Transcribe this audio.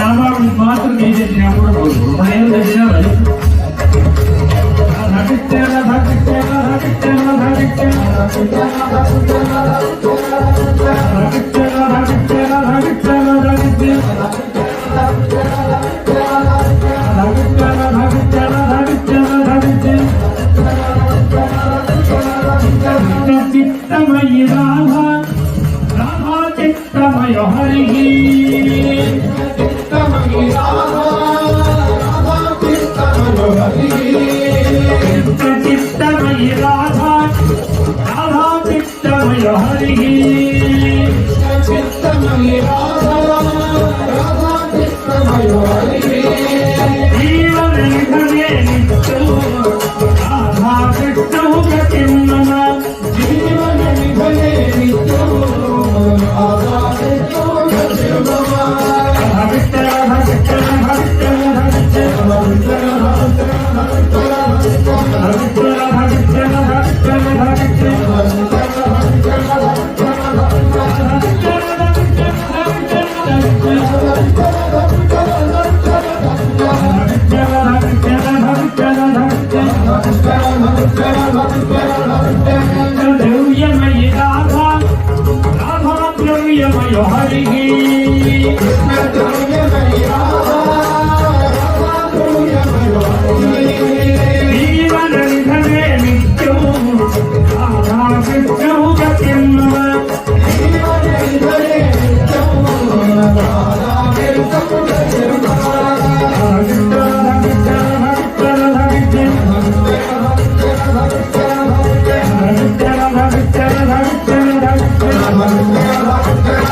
नावा मात्र मी देते आपण बोलतो पण हे देते ना भाई राधित्य राधित्य राधित्य राधित्य राधित्य राधित्य राधित्य चित्तमयी राधा राधा चित्तमय हरि चित्तमयी राधा राधा चित्तमय हरि चित्तमयी राधा राधा चित्तमय हरि